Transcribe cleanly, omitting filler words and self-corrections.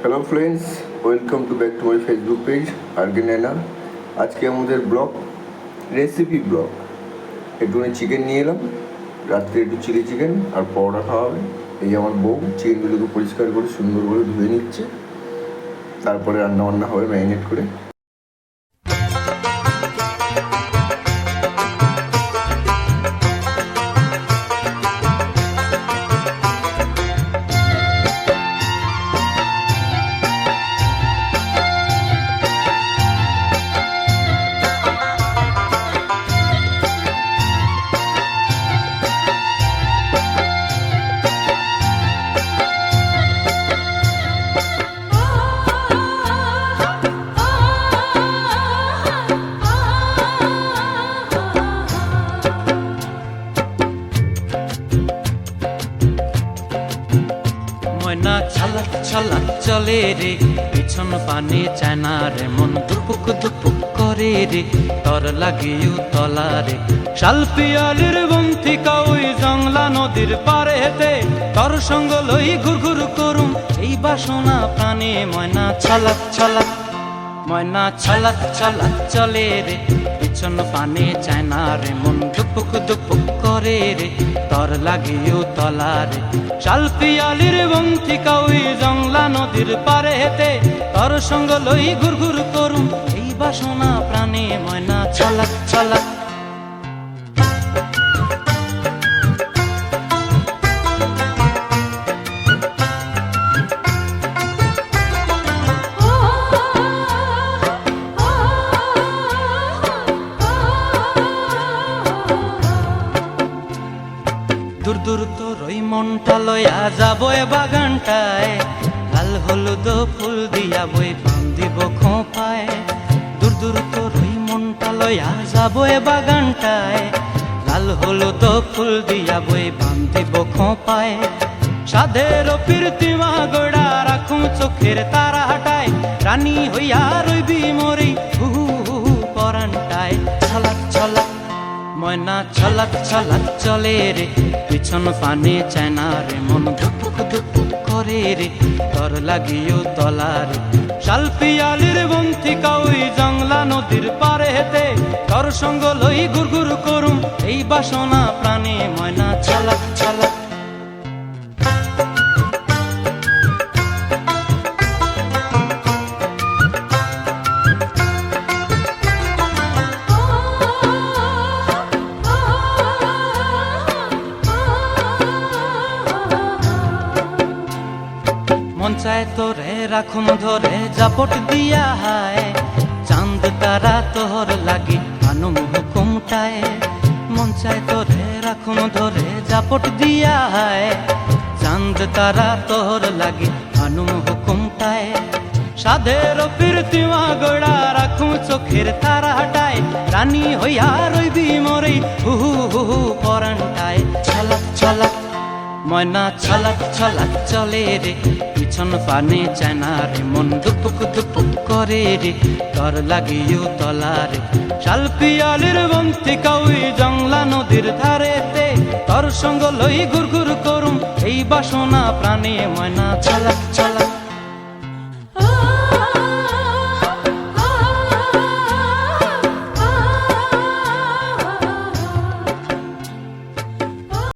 Hello friends, welcome to back to my Facebook page আর্গেনানা। আজকে আমাদের ব্লগ রেসিপি ব্লগ। একটুখানি চিকেন নিয়ে এলাম, রাত্রে একটু চিলি চিকেন আর পরোটা খাওয়া হবে। এই আমার বউ চিকেনগুলোকে পরিষ্কার করে সুন্দর করে ধুয়ে নিচ্ছে, তারপরে রান্না বান্না হবে ম্যারিনেট করে। ময়না ছালাক ছালাক চলে রে, পিছন পানে চায় না রে, মন দুপুক দুপুক করে রে, তর লাগিও তলা রে। শাল পিয়ালির বন্থিকা ওই জংলা নদীর পারে হেতে, তর সঙ্গ লই ঘুর ঘুর করুম এই বাসনা প্রাণে। ময়না ছালাক ছালাক, ময়না ছালাক ছালাক চলে রে, পিছন পানে চায় না রে, মন দুপুক দুপুক করে রে, তর লাগিও তলা রে। শাল পিয়ালির বন্থিকা ওই জংলা নদীর পারে হেতে, তর সঙ্গ লই ঘুর ঘুর করুম এই বাসনা প্রাণে। ময়না ছালাক ছালাক। দূর দূর তোর ওই মনটা লয়া যাবো এ বাগানটায়, লাল হলুদ ফুল দিয়া বই বান্ধিব খোঁপায়। দূর দূর তোর ওই মনটা লয়া যাবো এ বাগানটায়, লাল হলুদ ফুল দিয়া বই বান্ধিব খোঁপায়। সাধের প্রীতিমা গোড়া রাখুম চোখের তারা হাটায়, রানী হইয়া রইবি মরি হু হু পরানটায়। ছলাক ছলাক, ময়না ছলাক ছলাক চলে রে, পিছন পানে চায় না রে, মন ধুপুক ধুপুক করে রে, তর লাগিও তলা রে। শাল পিয়ালির বন্থিকা ওই জংলা নদীর পারে হেতে, তর সঙ্গ লই ঘুর ঘুর করুম এই বাসনা প্রাণে। ময়না ছলাক ছলাক। মন চায় তোরে রাখুন ধরে জাপট দিয়া হায়, চাঁদ তারা তোর লাগি আনুম হুকুমটায়। মন চায় তোরে রাখুন ধরে জাপট দিয়া হায়, চাঁদ তারা তোর লাগি আনুম হুকুমটায়। সাধের প্রীতিমা গোড়া রাখুম চোখের তারা হাটায়, রানী হইয়া রইবি মরি হু হু পরানটায়। ছলাক ছলাক, ময়না ছলাক ছলাক চলে রে, পিছন পানে চায় না রে, মন দুপুক দুপুক করে রে, তর লাগিও তলা রে। শাল পিয়ালির বন্থিকা ওই জংলা নদীর ধারেতে, তর সঙ্গ লই ঘুর ঘুর করুম এই বাসনা প্রাণে। ময়না ছলাক ছলাক।